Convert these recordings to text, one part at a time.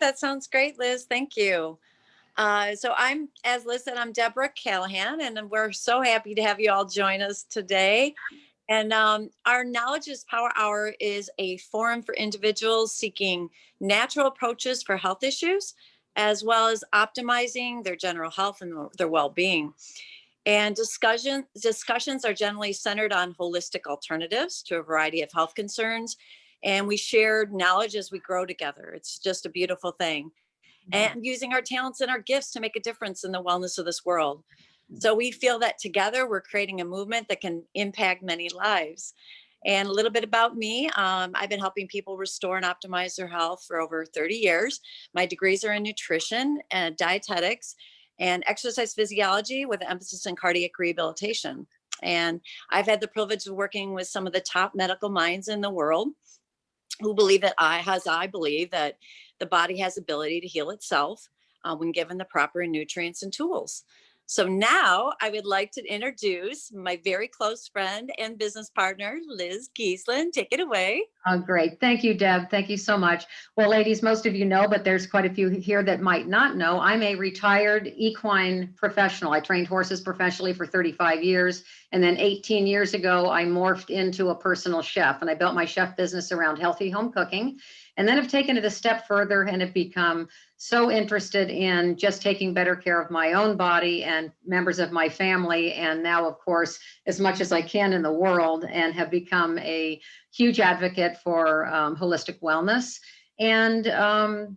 That sounds great, Liz. Thank you. So I'm, as Liz said, I'm Deborah Callahan, and we're so happy to have you all join us today. And our Knowledge is Power Hour is a forum for individuals seeking natural approaches for health issues, as well as optimizing their general health and their well-being. And discussions are generally centered on holistic alternatives to a variety of health concerns. And we share knowledge as we grow together. It's just a beautiful thing. And using our talents and our gifts to make a difference in the wellness of this world. So we feel that together we're creating a movement that can impact many lives. And a little bit about me, I've been helping people restore and optimize their health for over 30 years. My degrees are in nutrition and dietetics and exercise physiology with an emphasis in cardiac rehabilitation. And I've had the privilege of working with some of the top medical minds in the world who believe that I believe that the body has ability to heal itself when given the proper nutrients and tools. So now I would like to introduce my very close friend and business partner, Liz Geeslin. Take it away. Oh, great. Thank you, Deb. Thank you so much. Well, ladies, most of you know, but there's quite a few here that might not know. I'm a retired equine professional. I trained horses professionally for 35 years. And then 18 years ago, I morphed into a personal chef, and I built my chef business around healthy home cooking. And then have taken it a step further and have become so interested in just taking better care of my own body and members of my family. And now, of course, as much as I can in the world, and have become a huge advocate for holistic wellness. And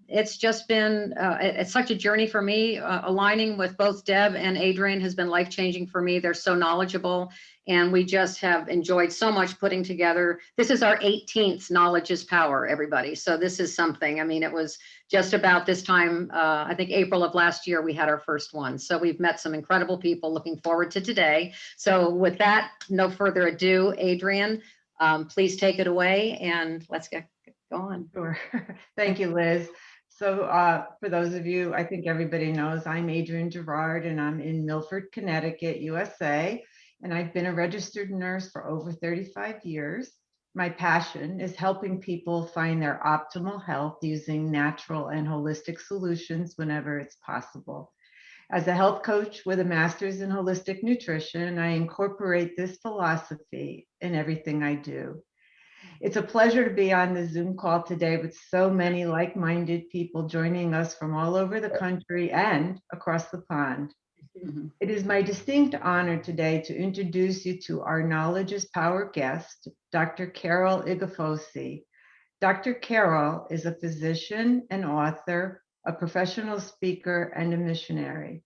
it's just been, it's such a journey for me. Aligning with both Deb and Adrian has been life-changing for me. They're so knowledgeable, and we just have enjoyed so much putting together. This is our 18th Knowledge is Power, everybody. So this is something, I mean, it was just about this time, I think April of last year, we had our first one. So we've met some incredible people. Looking forward to today. So with that, no further ado, Adrian, please take it away and let's get going. Sure. Thank you, Liz. So for those of you, I think everybody knows, I'm Adrienne Gerard, and I'm in Milford, Connecticut, USA. And I've been a registered nurse for over 35 years. My passion is helping people find their optimal health using natural and holistic solutions whenever it's possible. As a health coach with a master's in holistic nutrition, I incorporate this philosophy in everything I do. It's a pleasure to be on the Zoom call today with so many like-minded people joining us from all over the country and across the pond. It is my distinct honor today to introduce you to our Knowledge is Power guest, Dr. Carol Ighofose. Dr. Carol is a physician, an author, a professional speaker, and a missionary.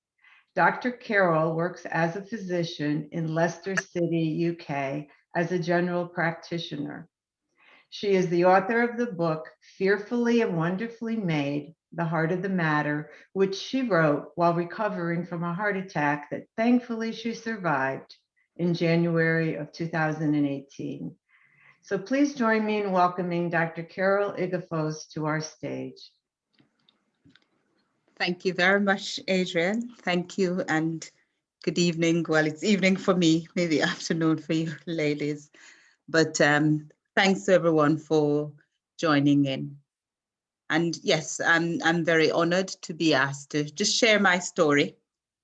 Dr. Carol works as a physician in Leicester City, UK, as a general practitioner. She is the author of the book, Fearfully and Wonderfully Made, The Heart of the Matter, which she wrote while recovering from a heart attack that thankfully she survived in January of 2018. So please join me in welcoming Dr. Carol Ighofose to our stage. Thank you very much, Adrienne. Thank you and good evening. Well, it's evening for me, maybe afternoon for you ladies. But thanks to everyone for joining in. And yes, I'm very honored to be asked to just share my story,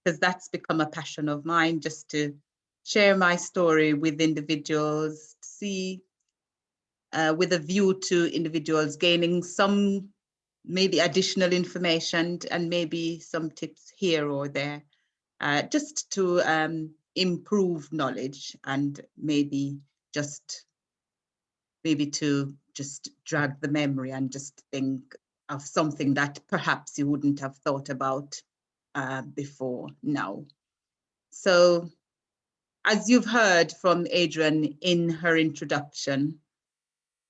because that's become a passion of mine, just to share my story with individuals, see with a view to individuals gaining some maybe additional information and maybe some tips here or there, just to improve knowledge and maybe to just drag the memory and just think of something that perhaps you wouldn't have thought about before now. So as you've heard from Adrienne in her introduction,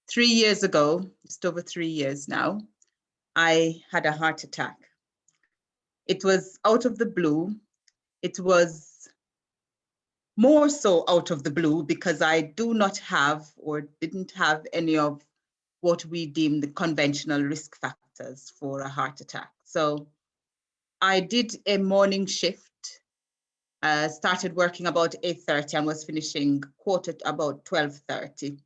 3 years ago, just over 3 years now, I had a heart attack. It was out of the blue. It was more so out of the blue because I do not have or didn't have any of what we deem the conventional risk factors for a heart attack. So I did a morning shift, started working about 8:30 and was finishing about 12:30.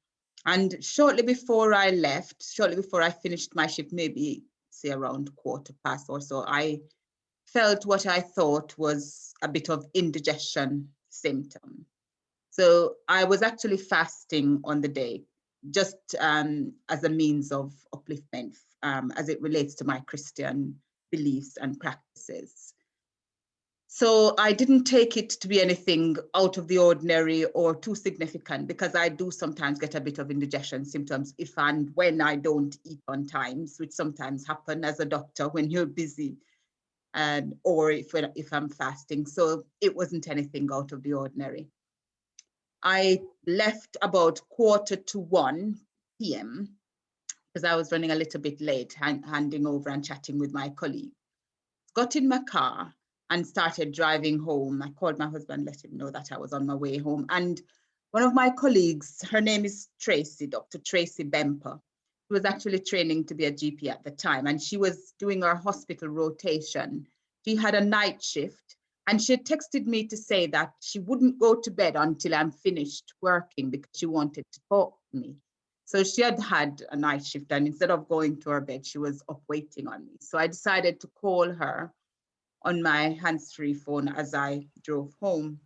And shortly before I finished my shift, maybe say around 1/4 or so, I felt what I thought was a bit of indigestion symptom. So I was actually fasting on the day, just as a means of upliftment as it relates to my Christian beliefs and practices. So I didn't take it to be anything out of the ordinary or too significant, because I do sometimes get a bit of indigestion symptoms if and when I don't eat on times, which sometimes happen as a doctor when you're busy, and or if I'm fasting. So it wasn't anything out of the ordinary. I left about 1:45 p.m. because I was running a little bit late, handing over and chatting with my colleague. Got in my car and started driving home. I called my husband, let him know that I was on my way home. And one of my colleagues, her name is Tracy, Dr. Tracy Bemper, who was actually training to be a GP at the time, and she was doing her hospital rotation. She had a night shift, and she had texted me to say that she wouldn't go to bed until I'm finished working because she wanted to talk to me. So she had had a night shift, and instead of going to her bed, she was up waiting on me. So I decided to call her on my hands-free phone as I drove home.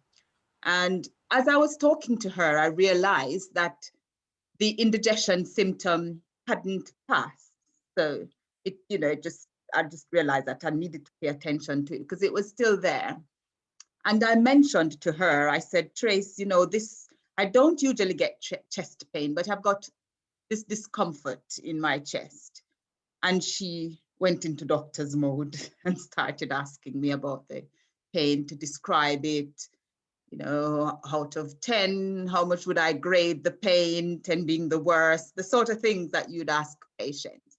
And as I was talking to her, I realized that the indigestion symptom hadn't passed. So I just realized that I needed to pay attention to it because it was still there. And I mentioned to her, I said, Trace, I don't usually get chest pain, but I've got this discomfort in my chest. And she went into doctor's mode and started asking me about the pain, to describe it, out of 10, how much would I grade the pain, 10 being the worst, the sort of things that you'd ask patients.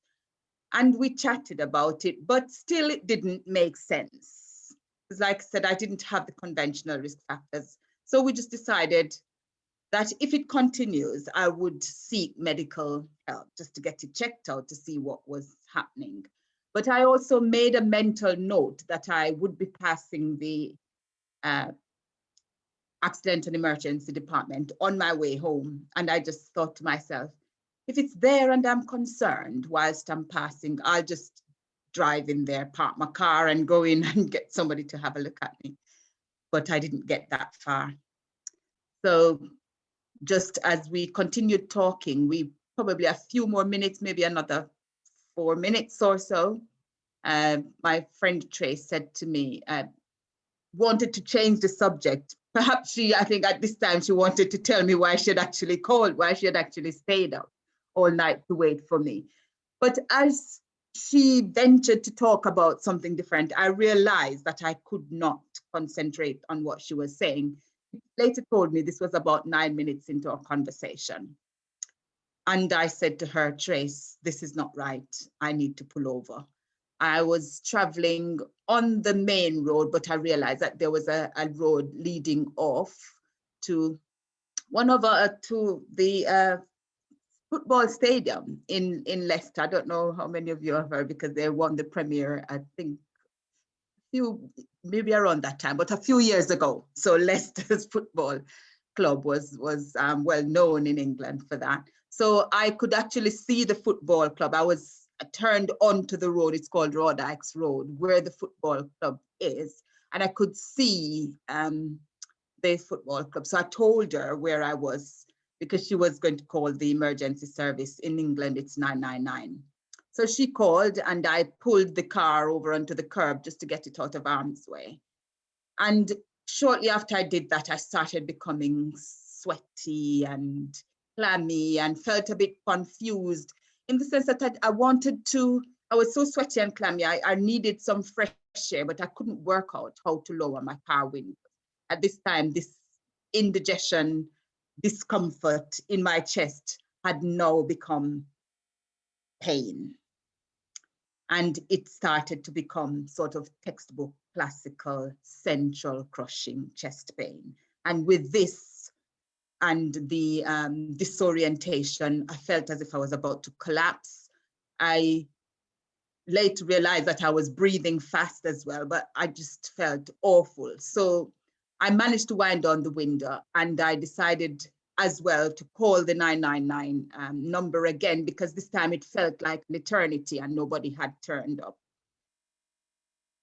And we chatted about it, but still it didn't make sense. Because like I said, I didn't have the conventional risk factors. So we just decided that if it continues, I would seek medical help just to get it checked out to see what was happening. But I also made a mental note that I would be passing the accident and emergency department on my way home. And I just thought to myself, if it's there and I'm concerned whilst I'm passing, I'll just drive in there, park my car and go in and get somebody to have a look at me. But I didn't get that far. So just as we continued talking, we probably a few more minutes, maybe another 4 minutes or so, my friend Trace said to me, wanted to change the subject. Perhaps I think at this time she wanted to tell me why she had actually called, why she had actually stayed up all night to wait for me. But as she ventured to talk about something different, I realized that I could not concentrate on what she was saying. Later told me this was about 9 minutes into our conversation. And I said to her, Trace, this is not right. I need to pull over. I was traveling on the main road, but I realized that there was a road leading off to to the football stadium in Leicester. I don't know how many of you have heard, because they won the Premier, I think, maybe around that time, but a few years ago. So Leicester's football club was well known in England for that. So I could actually see the football club. I was turned onto the road. It's called Rawdykes Road, where the football club is, and I could see the football club. So I told her where I was, because she was going to call the emergency service. In England, it's 999. So she called, and I pulled the car over onto the curb just to get it out of harm's way. And shortly after I did that, I started becoming sweaty and clammy and felt a bit confused, in the sense that I was so sweaty and clammy, I needed some fresh air, but I couldn't work out how to lower my car window. At this time, this indigestion, discomfort in my chest had now become pain. And it started to become sort of textbook, classical, central crushing chest pain. And with this and the disorientation, I felt as if I was about to collapse. I later realized that I was breathing fast as well, but I just felt awful. So I managed to wind down the window, and I decided as well to call the 999 number again, because this time it felt like an eternity and nobody had turned up.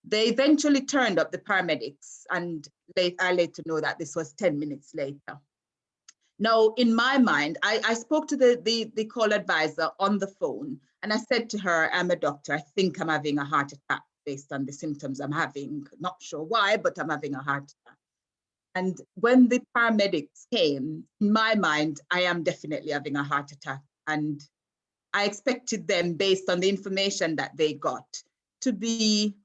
They eventually turned up, the paramedics, and I later know that this was 10 minutes later. Now, in my mind, I spoke to the call advisor on the phone, and I said to her, I'm a doctor, I think I'm having a heart attack based on the symptoms I'm having. Not sure why, but I'm having a heart attack. And when the paramedics came, in my mind, I am definitely having a heart attack. And I expected them, based on the information that they got, to be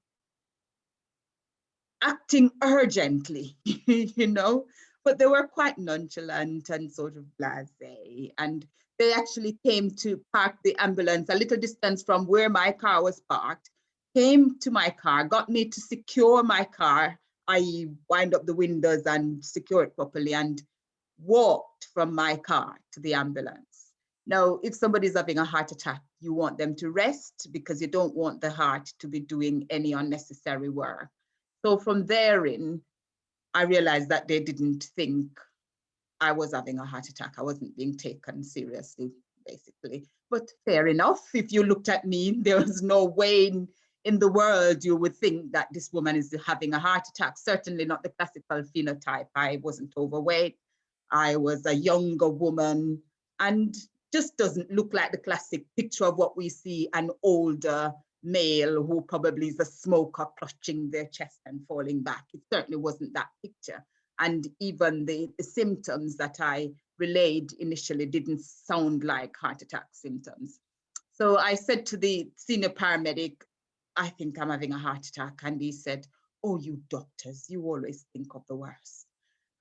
acting urgently, you know, but they were quite nonchalant and sort of blasé. And they actually came to park the ambulance a little distance from where my car was parked, came to my car, got me to secure my car, i.e. wind up the windows and secure it properly, and walked from my car to the ambulance. Now, if somebody's having a heart attack, you want them to rest because you don't want the heart to be doing any unnecessary work. So from therein, I realized that they didn't think I was having a heart attack. I wasn't being taken seriously, basically. But fair enough. If you looked at me, there was no way in the world you would think that this woman is having a heart attack. Certainly not the classical phenotype. I wasn't overweight. I was a younger woman, and just doesn't look like the classic picture of what we see an older male who probably is a smoker clutching their chest and falling back. It certainly wasn't that picture. And even the symptoms that I relayed initially didn't sound like heart attack symptoms. So I said to the senior paramedic, I think I'm having a heart attack. And he said, oh, you doctors, you always think of the worst.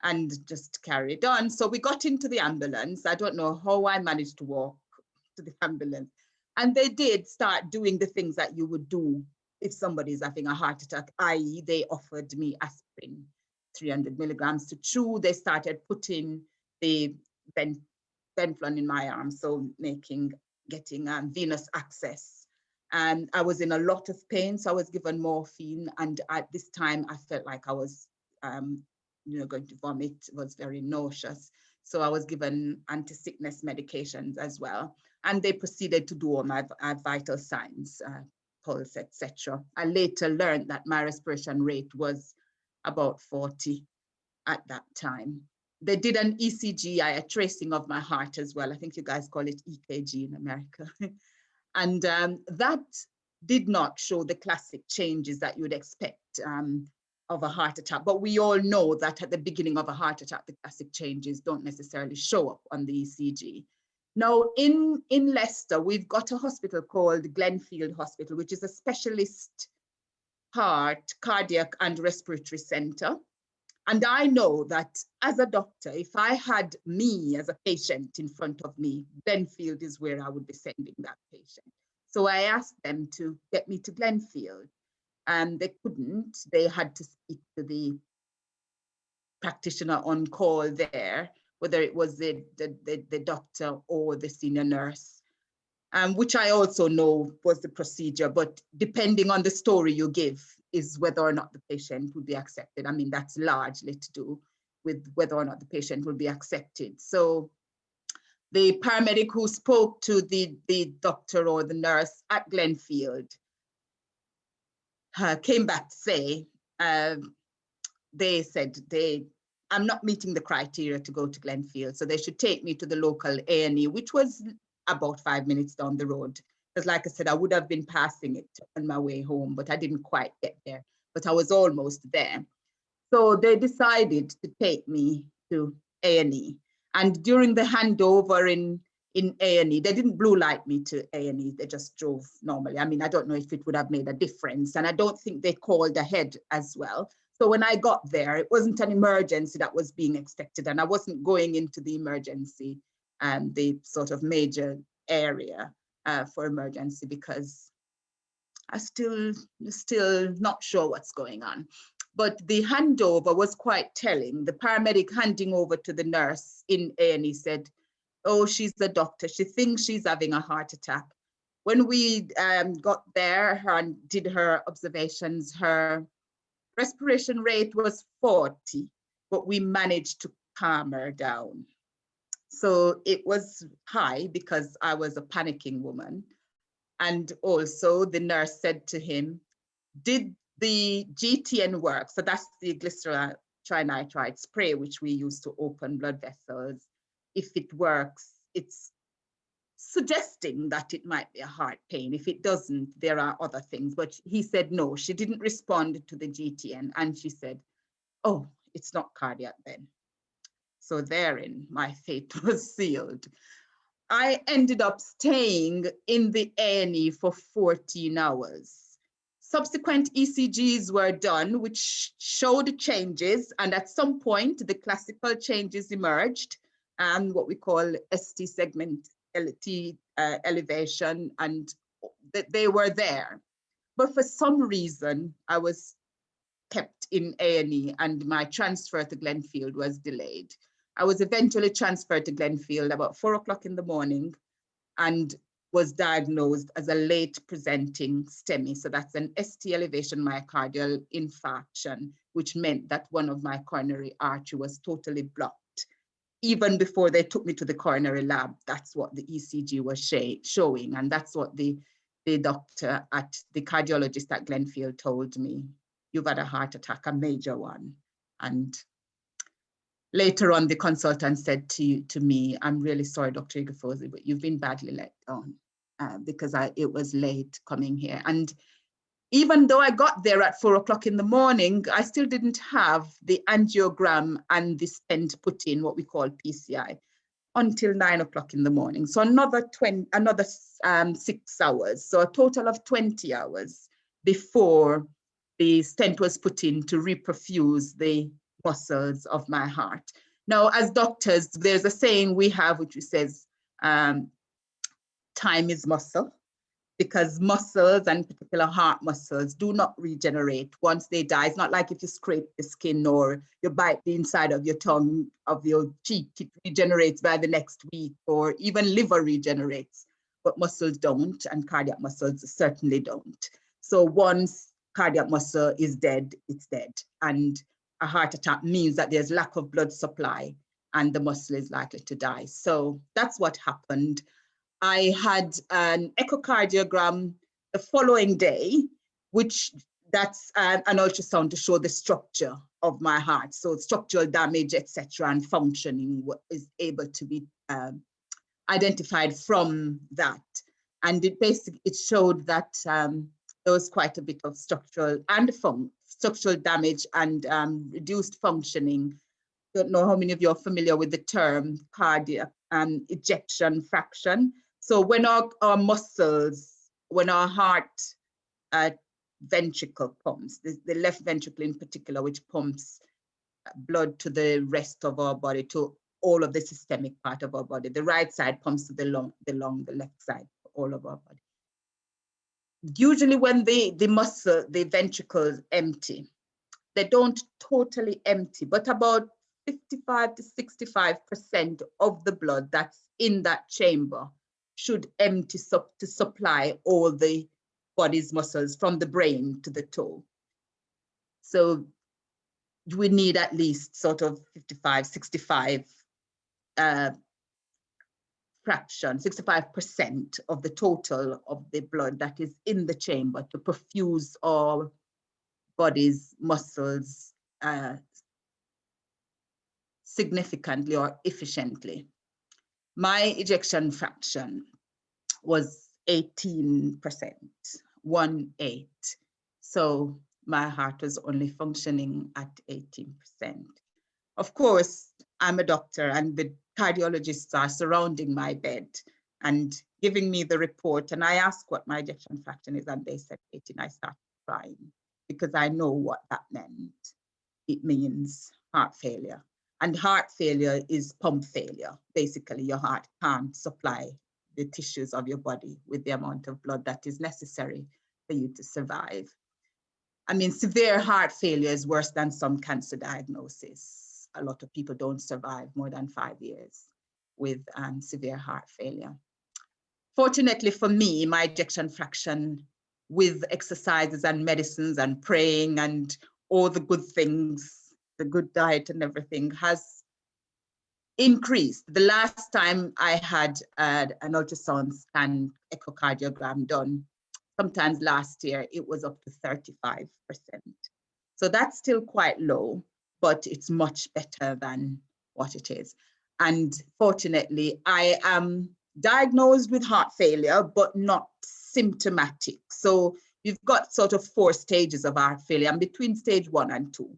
And just carried on. So we got into the ambulance. I don't know how I managed to walk to the ambulance. And they did start doing the things that you would do if somebody's having a heart attack, i.e. they offered me aspirin, 300 milligrams to chew. They started putting the Benflon in my arm, so getting venous access. And I was in a lot of pain, so I was given morphine. And at this time, I felt like I was going to vomit. It was very nauseous. So I was given anti-sickness medications as well. And they proceeded to do all my vital signs, pulse, etc. I later learned that my respiration rate was about 40 at that time. They did an ECG, a tracing of my heart as well. I think you guys call it EKG in America. And that did not show the classic changes that you would expect of a heart attack. But we all know that at the beginning of a heart attack, the classic changes don't necessarily show up on the ECG. Now, in Leicester, we've got a hospital called Glenfield Hospital, which is a specialist heart, cardiac and respiratory center. And I know that as a doctor, if I had me as a patient in front of me, Glenfield is where I would be sending that patient. So I asked them to get me to Glenfield, and they couldn't. They had to speak to the practitioner on call there, whether it was the doctor or the senior nurse, which I also know was the procedure, but depending on the story you give is whether or not the patient would be accepted. I mean, that's largely to do with whether or not the patient will be accepted. So the paramedic who spoke to the doctor or the nurse at Glenfield came back to say, they said I'm not meeting the criteria to go to Glenfield, so they should take me to the local A&E, which was about 5 minutes down the road. Because like I said, I would have been passing it on my way home, but I didn't quite get there, but I was almost there. So they decided to take me to A&E. And during the handover in A&E, they didn't blue light me to A&E, they just drove normally. I mean, I don't know if it would have made a difference. And I don't think they called ahead as well. So when I got there, it wasn't an emergency that was being expected. And I wasn't going into the emergency, the sort of major area for emergency, because I still not sure what's going on. But the handover was quite telling. The paramedic handing over to the nurse in A&E said, oh, she's the doctor. She thinks she's having a heart attack. When we got there and did her observations, her respiration rate was 40, but we managed to calm her down. So it was high because I was a panicking woman. And also the nurse said to him, did the GTN work? So that's the glyceryl trinitrite spray, which we use to open blood vessels. If it works, it's suggesting that it might be a heart pain. If it doesn't, there are other things. But he said no, she didn't respond to the GTN. And she said, oh, it's not cardiac then. So therein, my fate was sealed. I ended up staying in the A&E for 14 hours. Subsequent ECGs were done, which showed changes. And at some point, the classical changes emerged, and what we call ST segment LT elevation, and they were there. But for some reason, I was kept in A&E and my transfer to Glenfield was delayed. I was eventually transferred to Glenfield about 4 o'clock in the morning and was diagnosed as a late presenting STEMI. So that's an ST elevation myocardial infarction, which meant that one of my coronary artery was totally blocked. Even before they took me to the coronary lab, that's what the ECG was showing. And that's what the doctor at the cardiologist at Glenfield told me. You've had a heart attack, a major one. And later on, the consultant said to me, I'm really sorry, Dr. Ighofose, but you've been badly let down because it was late coming here. And even though I got there at 4 o'clock in the morning, I still didn't have the angiogram and the stent put in, what we call PCI, until 9 o'clock in the morning. So another 6 hours, so a total of 20 hours before the stent was put in to reperfuse the muscles of my heart. Now, as doctors, there's a saying we have, which says, time is muscle, because muscles, and particular heart muscles, do not regenerate once they die. It's not like if you scrape the skin or you bite the inside of your tongue, of your cheek, it regenerates by the next week, or even liver regenerates, but muscles don't, and cardiac muscles certainly don't. So once cardiac muscle is dead, it's dead. And a heart attack means that there's lack of blood supply and the muscle is likely to die. So that's what happened. I had an echocardiogram the following day, which that's an ultrasound to show the structure of my heart. So structural damage, etc., and functioning is able to be identified from that. And it showed that there was quite a bit of structural damage and reduced functioning. Don't know how many of you are familiar with the term cardiac ejection fraction. So when our muscles, when our heart ventricle pumps, the left ventricle in particular, which pumps blood to the rest of our body, to all of the systemic part of our body. The right side pumps to the lung, the left side, all of our body. Usually when the ventricles empty, they don't totally empty, but about 55 to 65% of the blood that's in that chamber should empty to supply all the body's muscles from the brain to the toe. So we need at least sort of 55, 65 fraction, 65% of the total of the blood that is in the chamber to perfuse our body's muscles significantly or efficiently. My ejection fraction was 18%, 1/8. So my heart was only functioning at 18%. Of course, I'm a doctor and the cardiologists are surrounding my bed and giving me the report. And I asked what my ejection fraction is and they said 18. I started crying because I know what that meant. It means heart failure. And heart failure is pump failure. Basically, your heart can't supply the tissues of your body with the amount of blood that is necessary for you to survive. I mean, severe heart failure is worse than some cancer diagnosis. A lot of people don't survive more than 5 years with severe heart failure. Fortunately for me, my ejection fraction with exercises and medicines and praying and all the good things, the good diet and everything, has increased. The last time I had an ultrasound scan echocardiogram done, sometimes last year, it was up to 35%. So that's still quite low, but it's much better than what it is. And fortunately, I am diagnosed with heart failure, but not symptomatic. So you've got sort of 4 stages of heart failure. I'm between stage 1 and 2.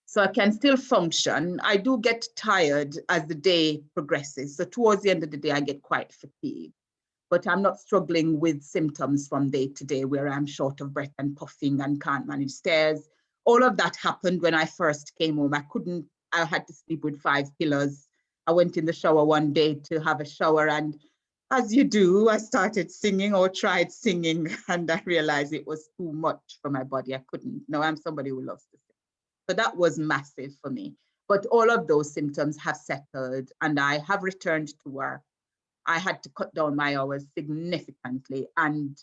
So I can still function. I do get tired as the day progresses. So towards the end of the day, I get quite fatigued. But I'm not struggling with symptoms from day to day where I'm short of breath and puffing and can't manage stairs. All of that happened when I first came home. I had to sleep with 5 pillows. I went in the shower one day to have a shower, and as you do, I started singing or tried singing, and I realized it was too much for my body. I couldn't. No, I'm somebody who loves to sing. So that was massive for me. But all of those symptoms have settled, and I have returned to work. I had to cut down my hours significantly. And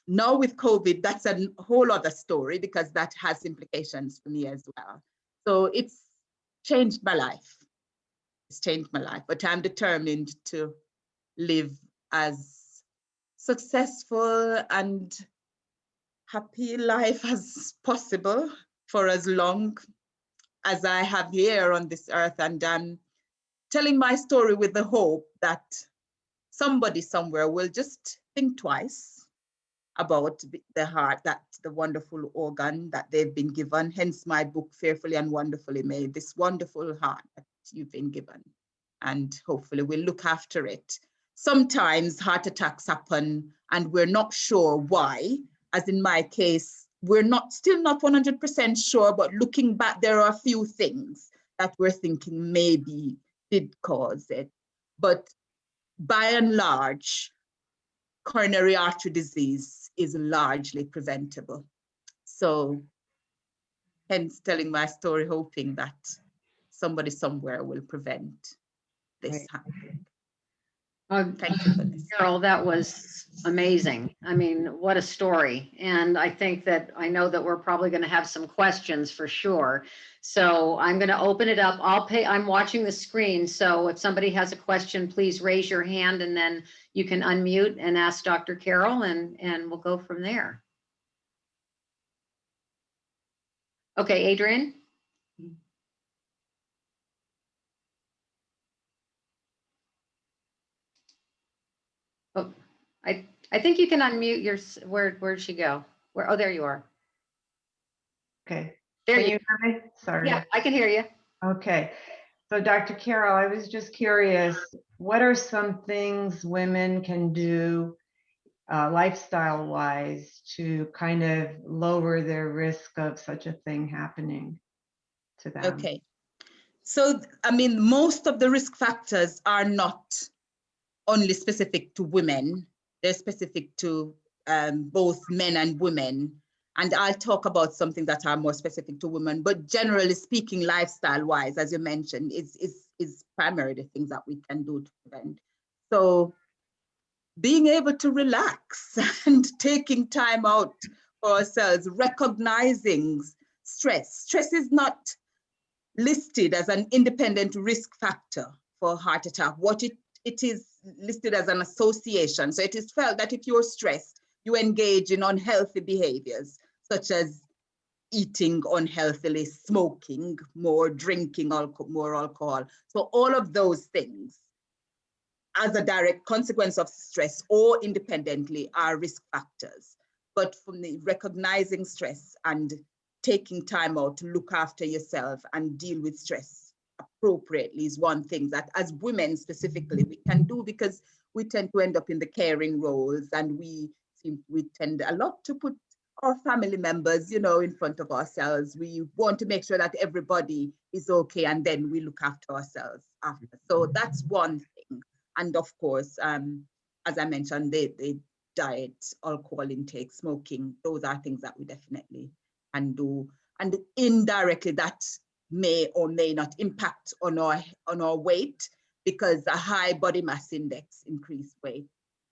now with COVID, that's a whole other story because that has implications for me as well. So it's changed my life. It's changed my life, but I'm determined to live as successful and happy life as possible for as long as I have here on this earth. And I'm telling my story with the hope that somebody somewhere will just think twice about the heart, that the wonderful organ that they've been given, hence my book, Fearfully and Wonderfully Made, this wonderful heart that you've been given. And hopefully we'll look after it. Sometimes heart attacks happen and we're not sure why, as in my case, we're still not 100% sure, but looking back, there are a few things that we're thinking maybe did cause it. But by and large, coronary artery disease is largely preventable. So hence telling my story, hoping that somebody somewhere will prevent this happening. Thank you for this. Carol, that was amazing. I mean, what a story. And I think that I know that we're probably going to have some questions for sure. So I'm going to open it up. I'm watching the screen. So if somebody has a question, please raise your hand and then you can unmute and ask Dr. Carol and we'll go from there. Okay, Adrian. Oh, I think you can unmute your, where'd she go? Oh, there you are. Okay. There Can you you hear me? Sorry. Yeah, I can hear you. Okay. So Dr. Carol, I was just curious, what are some things women can do lifestyle wise to kind of lower their risk of such a thing happening to them? Okay. So, I mean, most of the risk factors are not only specific to women, they're specific to both men and women. And I'll talk about something that are more specific to women, but generally speaking, lifestyle-wise, as you mentioned, is primarily the things that we can do to prevent. So being able to relax and taking time out for ourselves, recognizing stress. Stress is not listed as an independent risk factor for heart attack. What it is listed as an association. So it is felt that if you're stressed, you engage in unhealthy behaviors, such as eating unhealthily, smoking more, drinking more alcohol. So all of those things, as a direct consequence of stress or independently, are risk factors. But from the recognizing stress and taking time out to look after yourself and deal with stress appropriately is one thing that as women specifically we can do, because we tend to end up in the caring roles and we tend a lot to put our family members, in front of ourselves. We want to make sure that everybody is okay and then we look after ourselves after. So that's one thing. And of course, as I mentioned, the diet, alcohol intake, smoking, those are things that we definitely can do. And indirectly, that may or may not impact on our weight, because a high body mass index, increased weight,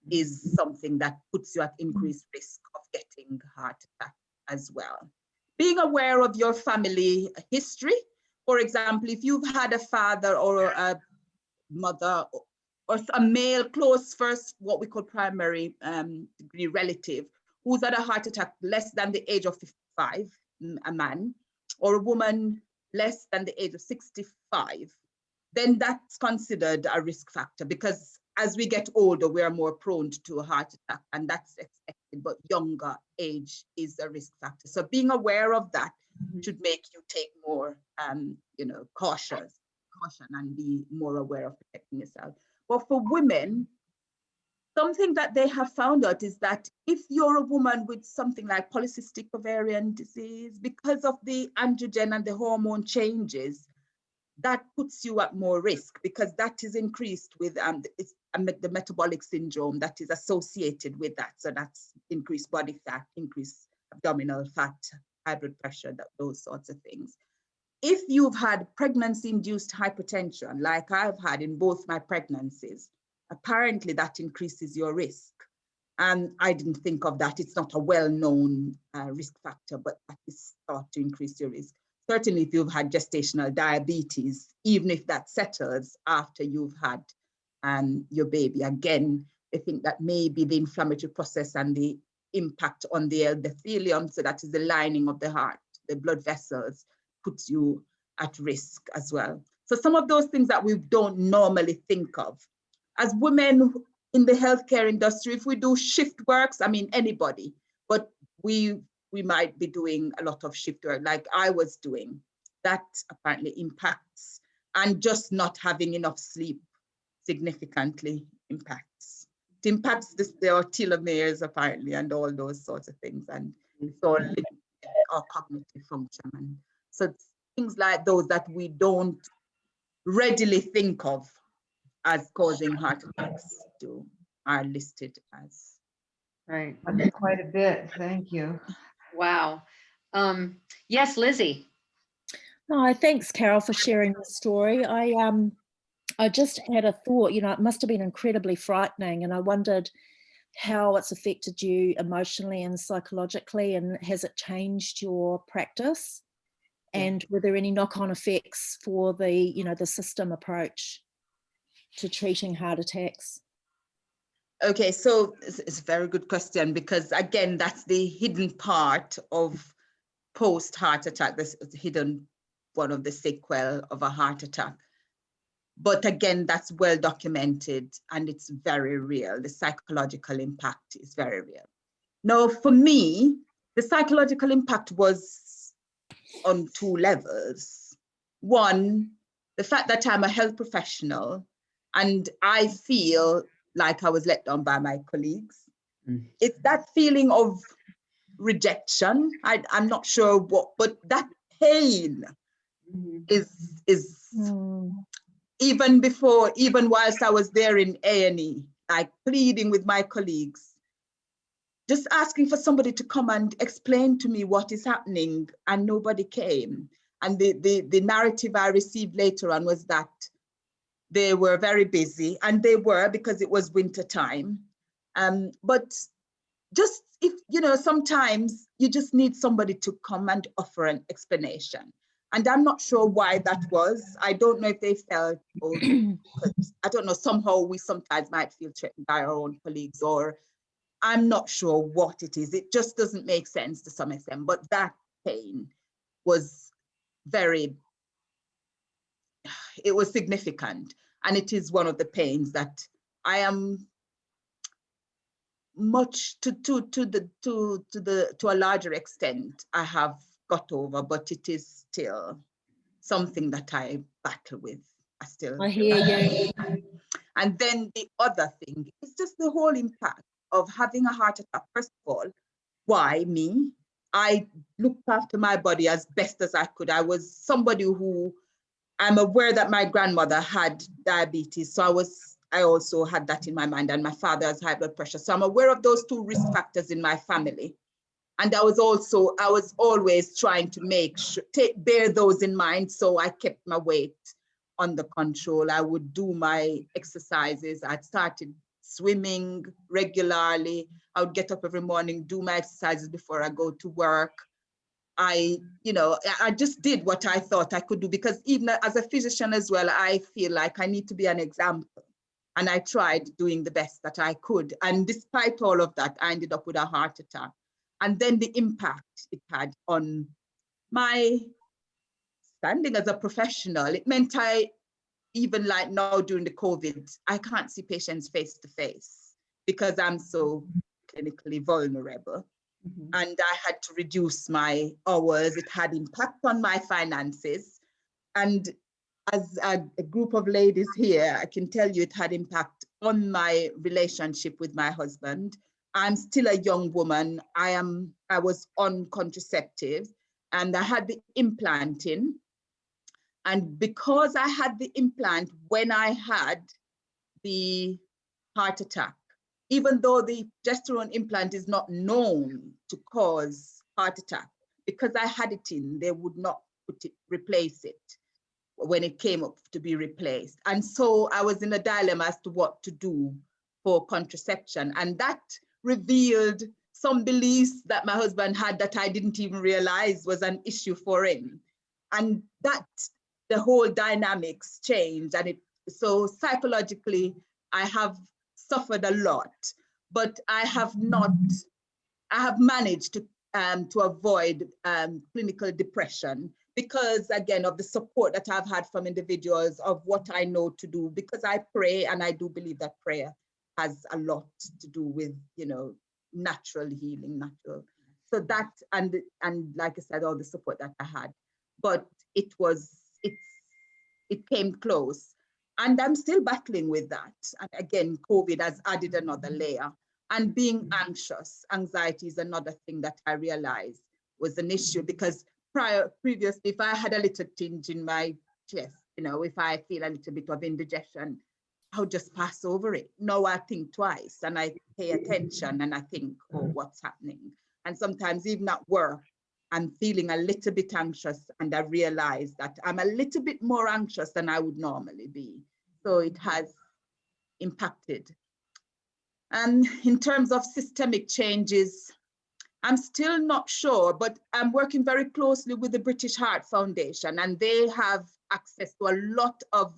is something that puts you at increased risk of getting heart attack as well. Being aware of your family history, for example, if you've had a father or a mother or a male close first, what we call primary degree relative, who's had a heart attack less than the age of 55, a man, or a woman less than the age of 65, then that's considered a risk factor, because as we get older, we are more prone to a heart attack, and that's expected, but younger age is a risk factor. So being aware of that should make you take more, caution and be more aware of protecting yourself. But for women, something that they have found out is that if you're a woman with something like polycystic ovarian disease, because of the androgen and the hormone changes, that puts you at more risk, because that is increased with the metabolic syndrome that is associated with that. So that's increased body fat, increased abdominal fat, high blood pressure, those sorts of things. If you've had pregnancy-induced hypertension, like I've had in both my pregnancies, apparently that increases your risk. And I didn't think of that. It's not a well-known risk factor, but that is thought to increase your risk. Certainly if you've had gestational diabetes, even if that settles after you've had your baby, again, I think that maybe the inflammatory process and the impact on the endothelium, so that is the lining of the heart, the blood vessels, puts you at risk as well. So some of those things that we don't normally think of. As women in the healthcare industry, if we do shift works, I mean, anybody, but we might be doing a lot of shift work like I was doing, that apparently impacts, and just not having enough sleep significantly impacts. It impacts the telomeres apparently, and all those sorts of things, and it's all our cognitive function. And so things like those that we don't readily think of as causing heart attacks are listed as. Right. That's quite a bit. Thank you. Wow. Yes, Lizzie. No, thanks, Carol, for sharing the story. I just had a thought, it must have been incredibly frightening, and I wondered how it's affected you emotionally and psychologically, and has it changed your practice? And were there any knock-on effects for the system approach to treating heart attacks? Okay, so it's a very good question, because again, that's the hidden part of post-heart attack. This is hidden, one of the sequel of a heart attack. But again, that's well documented, and it's very real. The psychological impact is very real. Now, for me, the psychological impact was on two levels. One, the fact that I'm a health professional and I feel like I was let down by my colleagues. It's that feeling of rejection. I'm not sure what, but that pain is even whilst I was there in A&E, like pleading with my colleagues, just asking for somebody to come and explain to me what is happening, and nobody came. And the narrative I received later on was that they were very busy, and they were, because it was winter time. But just if, sometimes you just need somebody to come and offer an explanation. And I'm not sure why that was. I don't know if they felt, I don't know, somehow we sometimes might feel threatened by our own colleagues, or I'm not sure what it is. It just doesn't make sense to some extent, but that pain was it was significant. And it is one of the pains that I am much to a larger extent I have got over, but it is still something that I battle with. I hear you. And then the other thing is just the whole impact of having a heart attack. First of all, why me? I looked after my body as best as I could. I was somebody who, I'm aware that my grandmother had diabetes, so I also had that in my mind, and my father has high blood pressure. So I'm aware of those two risk factors in my family. And I was always trying to bear those in mind. So I kept my weight under control. I would do my exercises. I'd started swimming regularly. I would get up every morning, do my exercises before I go to work. I just did what I thought I could do, because even as a physician as well, I feel like I need to be an example. And I tried doing the best that I could. And despite all of that, I ended up with a heart attack. And then the impact it had on my standing as a professional, it meant even like now during the COVID, I can't see patients face to face because I'm so clinically vulnerable. And I had to reduce my hours. It had impact on my finances. And as a group of ladies here, I can tell you it had impact on my relationship with my husband. I'm still a young woman. I was on contraceptive and I had the implant in. And because I had the implant when I had the heart attack, even though the progesterone implant is not known to cause heart attack, because I had it in, they would not replace it when it came up to be replaced. And so I was in a dilemma as to what to do for contraception. And that revealed some beliefs that my husband had that I didn't even realize was an issue for him. And that the whole dynamics changed. And so psychologically, I have suffered a lot, but I have managed to avoid clinical depression because, again, of the support that I've had from individuals, of what I know to do, because I pray, and I do believe that prayer has a lot to do with, natural healing, So that, and like I said, all the support that I had, but it came close. And I'm still battling with that. And again, COVID has added another layer. And being anxious, anxiety is another thing that I realized was an issue, because previously, if I had a little tinge in my chest, if I feel a little bit of indigestion, I'll just pass over it. No, I think twice and I pay attention and I think, oh, what's happening? And sometimes even at work, I'm feeling a little bit anxious and I realize that I'm a little bit more anxious than I would normally be. So it has impacted. And in terms of systemic changes, I'm still not sure, but I'm working very closely with the British Heart Foundation, and they have access to a lot of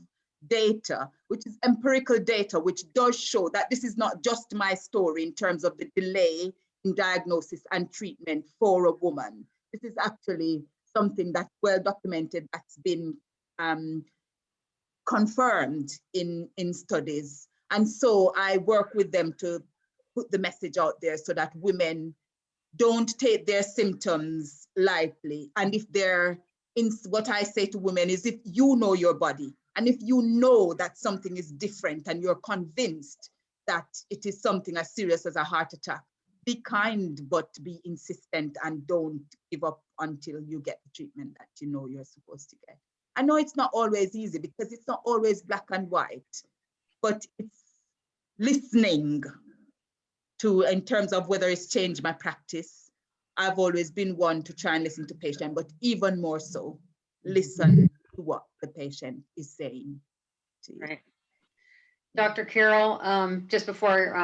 data, which is empirical data, which does show that this is not just my story in terms of the delay in diagnosis and treatment for a woman. This is actually something that's well documented, that's been confirmed in studies. And so I work with them to put the message out there so that women don't take their symptoms lightly. And if they're what I say to women is, if you know your body, and if you know that something is different and you're convinced that it is something as serious as a heart attack, be kind, but be insistent and don't give up until you get the treatment that you know you're supposed to get. I know it's not always easy because it's not always black and white, but it's listening to, in terms of whether it's changed my practice. I've always been one to try and listen to patient, but even more so, listen to what the patient is saying to you. Right. Dr. Carroll, just before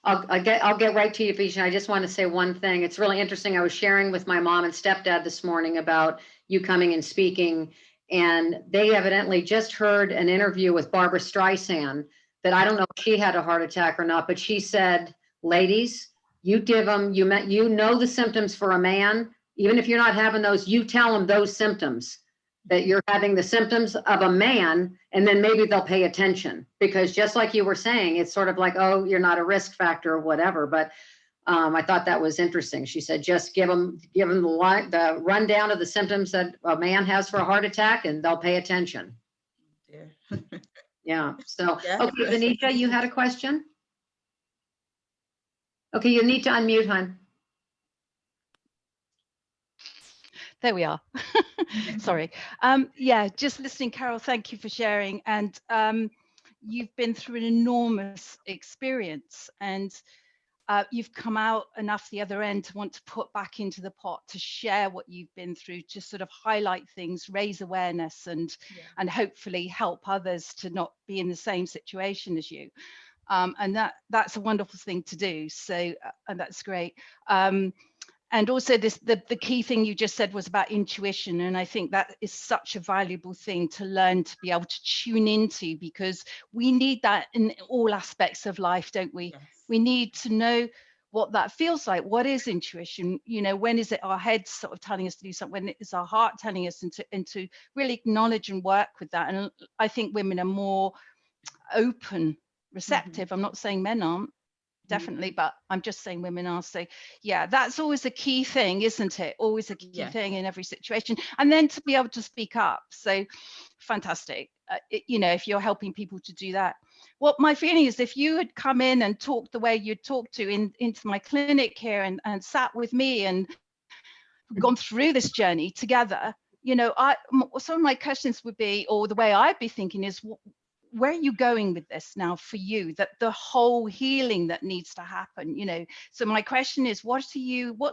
I'll get right to you, Vishen, I just want to say one thing. It's really interesting. I was sharing with my mom and stepdad this morning about you coming and speaking, and they evidently just heard an interview with Barbara Streisand that I don't know if she had a heart attack or not, but she said, ladies, you give them, you know the symptoms for a man, even if you're not having those, you tell them those symptoms, that you're having the symptoms of a man, and then maybe they'll pay attention. Because just like you were saying, it's sort of like, oh, you're not a risk factor or whatever. But I thought that was interesting. She said, just give them the rundown of the symptoms that a man has for a heart attack, and they'll pay attention. Yeah. Yeah. So, Yeah. okay, Venetia, you had a question? Okay, you need to unmute, hon. There we are. Sorry. Yeah, just listening, Carol, thank you for sharing. And you've been through an enormous experience, and you've come out enough the other end to want to put back into the pot, to share what you've been through, to sort of highlight things, raise awareness, and hopefully help others to not be in the same situation as you. And that's a wonderful thing to do. So, and that's great. And also the key thing you just said was about intuition. And I think that is such a valuable thing to learn to be able to tune into, because we need that in all aspects of life, don't we? Yes. We need to know what that feels like. What is intuition? You know, when is it our head sort of telling us to do something? When is our heart telling us, and to really acknowledge and work with that? And I think women are more open, receptive. I'm not saying men aren't, definitely, but I'm just saying women are. So yeah, that's always a key thing, isn't it? Always a key Yes. thing in every situation. And then to be able to speak up. So fantastic. You know, if you're helping people to do that. What my feeling is, if you had come in and talked the way you talked to into my clinic here, and sat with me and gone through this journey together, you know, some of my questions would be, or the way I'd be thinking is, where are you going with this now for you, that the whole healing that needs to happen, you know? So my question is, what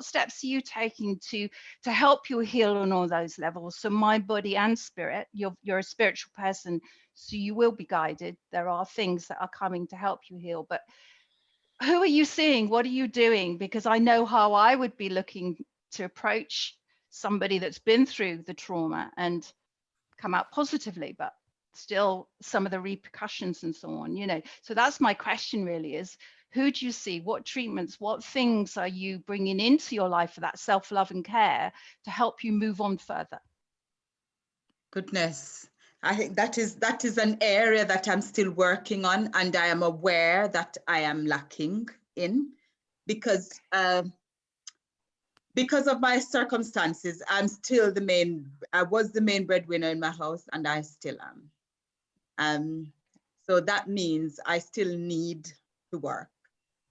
steps are you taking to help you heal on all those levels? So mind, body and spirit. You're a spiritual person, so you will be guided. There are things that are coming to help you heal, but who are you seeing? What are you doing? Because I know how I would be looking to approach somebody that's been through the trauma and come out positively, but still some of the repercussions and so on, you know. So that's my question really, is who do you see? What treatments, what things are you bringing into your life for that self-love and care to help you move on further? Goodness, I think that is an area that I'm still working on, and I am aware that I am lacking in, because of my circumstances. I was the main breadwinner in my house, and I still am. So that means I still need to work.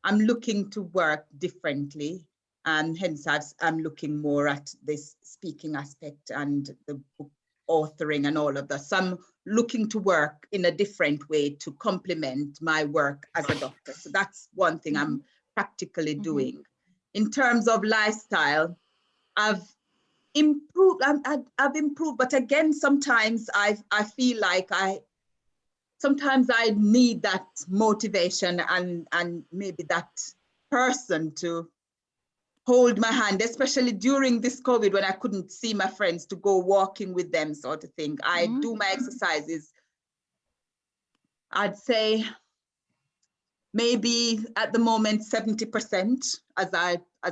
I'm looking to work differently, and hence I'm looking more at this speaking aspect and the book authoring and all of that. So I'm looking to work in a different way to complement my work as a doctor. So that's one thing I'm practically doing. In terms of lifestyle, I've improved. I've improved, but again, sometimes I feel like sometimes I need that motivation and maybe that person to hold my hand, especially during this COVID when I couldn't see my friends, to go walking with them, sort of thing. I do my exercises, I'd say maybe at the moment 70%, as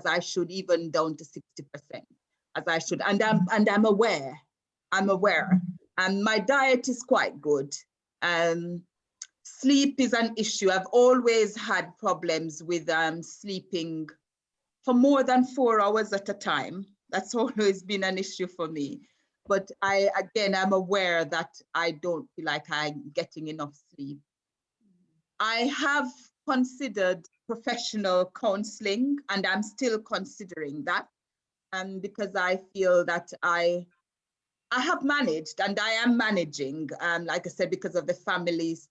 I should, even down to 60% as I should. And I'm aware. And my diet is quite good. Sleep is an issue. I've always had problems with sleeping for more than 4 hours at a time. That's always been an issue for me. But I'm aware that I don't feel like I'm getting enough sleep. I have considered professional counseling, and I'm still considering that, because I feel that I have managed, and I am managing, like I said, because of the family's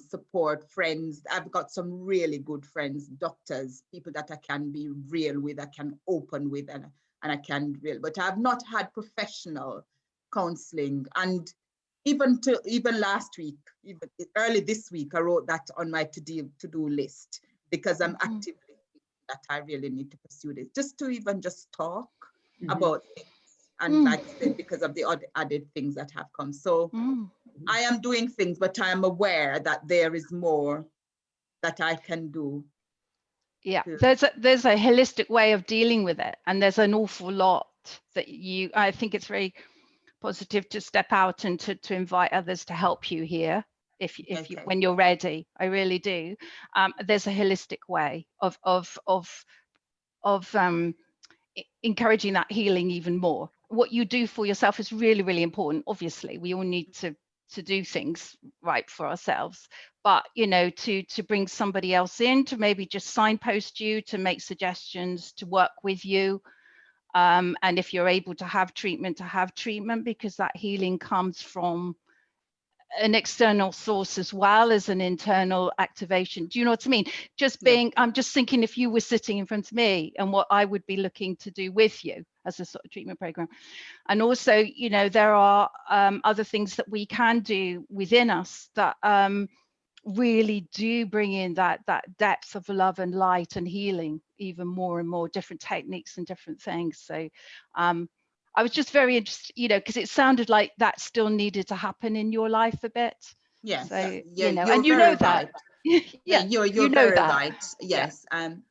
support, friends. I've got some really good friends, doctors, people that I can be real with, I can open with, and I can real, but I've not had professional counseling. And even last week, even early this week, I wrote that on my to-do list, because I'm actively that I really need to pursue this, just to even just talk about things. And like I said, because of the added things that have come. So I am doing things, but I am aware that there is more that I can do. Yeah, there's a holistic way of dealing with it, and there's an awful lot that I think it's very positive to step out and to invite others to help you here if you when you're ready. I really do. There's a holistic way of encouraging that healing even more. What you do for yourself is really, really important. Obviously, we all need to do things right for ourselves, but you know, to bring somebody else in to maybe just signpost you, to make suggestions, to work with you, and if you're able to have treatment, because that healing comes from an external source as well as an internal activation. Do you know what I mean? I'm just thinking, if you were sitting in front of me, and what I would be looking to do with you as a sort of treatment program. And also, you know, there are other things that we can do within us that really do bring in that depth of love and light and healing even more and more, different techniques and different things. So I was just very interested, you know, because it sounded like that still needed to happen in your life a bit. Yes, So, yeah, you know, you're and you very know that. right. Yeah, Yeah, you're you know very that. right. Yes,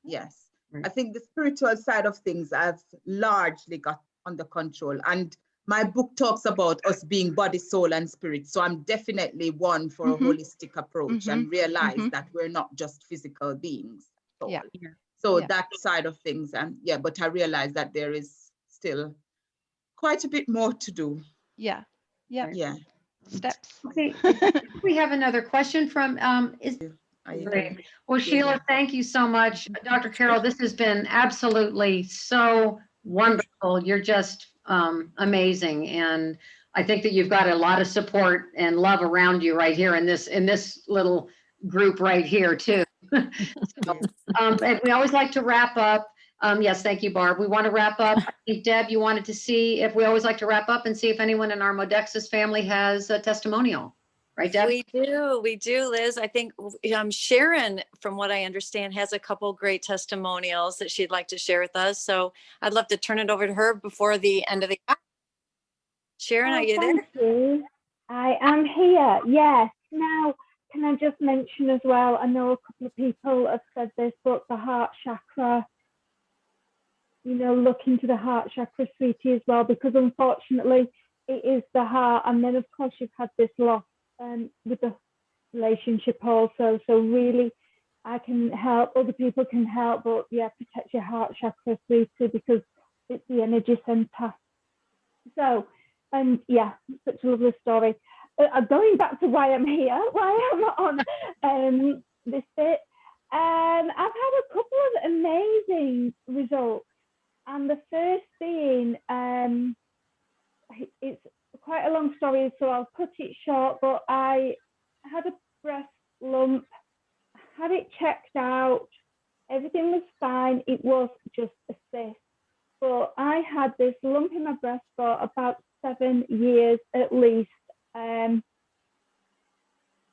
yes. Right. I think the spiritual side of things I've largely got under control. And my book talks about us being body, soul, and spirit. So I'm definitely one for a holistic approach and realize that we're not just physical beings at all. Yeah. So Yeah. that side of things, yeah, but I realize that there is still quite a bit more to do. Yeah. Yeah. Yeah. Steps. Okay, we have another question from, I agree. Great. Well, Sheila, thank you so much. Dr. Carol, this has been absolutely so wonderful. You're just amazing. And I think that you've got a lot of support and love around you right here in this little group right here too. So, and we always like to wrap up. Yes, thank you, Barb. We want to wrap up. I think, Deb, you wanted to see if we always like to wrap up and see if anyone in our Modexus family has a testimonial. Right, Deb? We do, Liz. I think Sharon, from what I understand, has a couple great testimonials that she'd like to share with us. So I'd love to turn it over to her before the end of the hour. Sharon, are you there? Thank you. I am here. Yes. Now, can I just mention as well, I know a couple of people have said this, but the heart chakra, you know, look into the heart chakra, sweetie, as well, because unfortunately it is the heart. And then of course you've had this loss with the relationship also. So really I can help, other people can help, but yeah, protect your heart chakra, sweetie, because it's the energy center. So, and yeah, such a lovely story. Going back to why I'm here, why I'm on this bit, I've had a couple of amazing results. And the first being, it's quite a long story, so I'll cut it short, but I had a breast lump, had it checked out, everything was fine, it was just a cyst. But I had this lump in my breast for about 7 years at least.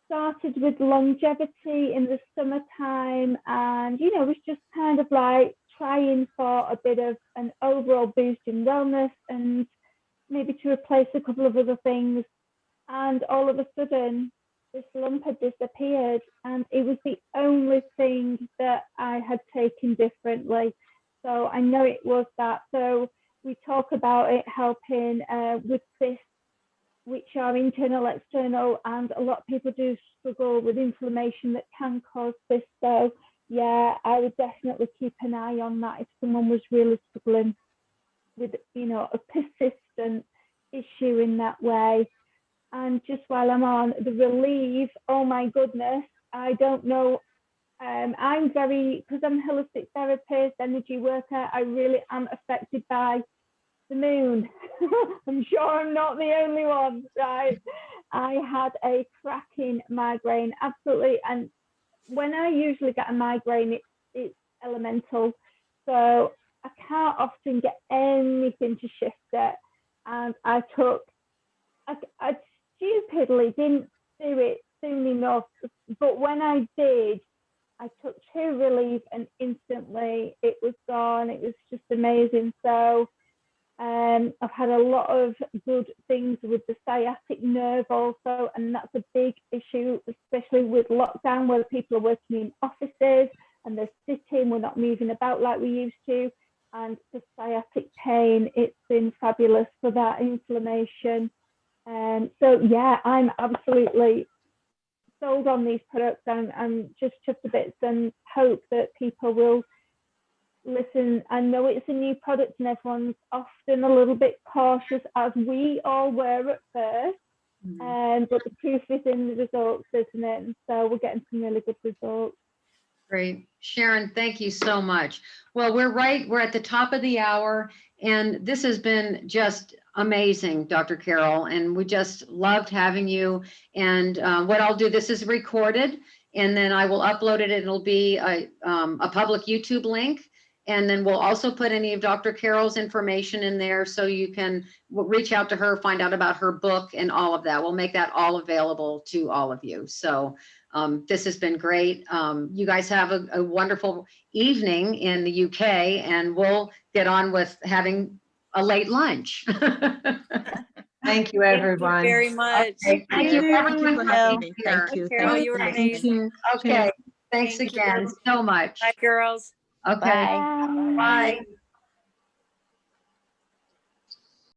Started with longevity in the summertime, and you know, was just kind of like trying for a bit of an overall boost in wellness and maybe to replace a couple of other things. And all of a sudden, this lump had disappeared, and it was the only thing that I had taken differently. So I know it was that. So we talk about it helping with cysts, which are internal, external, and a lot of people do struggle with inflammation that can cause cysts. So yeah, I would definitely keep an eye on that if someone was really struggling with, you know, a persistent issue in that way. And just while I'm on the relief, oh my goodness, I don't know. I'm very, because I'm a holistic therapist, energy worker, I really am affected by the moon. I'm sure I'm not the only one, right? I had a cracking migraine, absolutely. And when I usually get a migraine, it's elemental. So I can't often get anything to shift it. And I stupidly didn't do it soon enough. But when I did, I took 2 relief and instantly it was gone. It was just amazing. So I've had a lot of good things with the sciatic nerve also, and that's a big issue, especially with lockdown, where people are working in offices and they're sitting, we're not moving about like we used to. And the sciatic pain, it's been fabulous for that inflammation. So yeah, I'm absolutely sold on these products, and I'm just chuffed to bits and hope that people will listen. I know it's a new product and everyone's often a little bit cautious, as we all were at first, but the proof is in the results, isn't it? And so we're getting some really good results. Great. Sharon, thank you so much. Well, we're at the top of the hour, and this has been just amazing, Dr. Carol, and we just loved having you. And what I'll do, this is recorded, and then I will upload it. It'll be a public YouTube link. And then we'll also put any of Dr. Carol's information in there so you can reach out to her, find out about her book and all of that. We'll make that all available to all of you. So this has been great. You guys have a wonderful evening in the UK, and we'll get on with having a late lunch. Thank you, Thank you everyone. very much. Okay, thank you, Thank you everyone. for for having being me. here. Thank you. Carol, Thank you were you. amazing. Okay, thanks Thank again you. so much. Bye, girls. Okay, Bye. bye.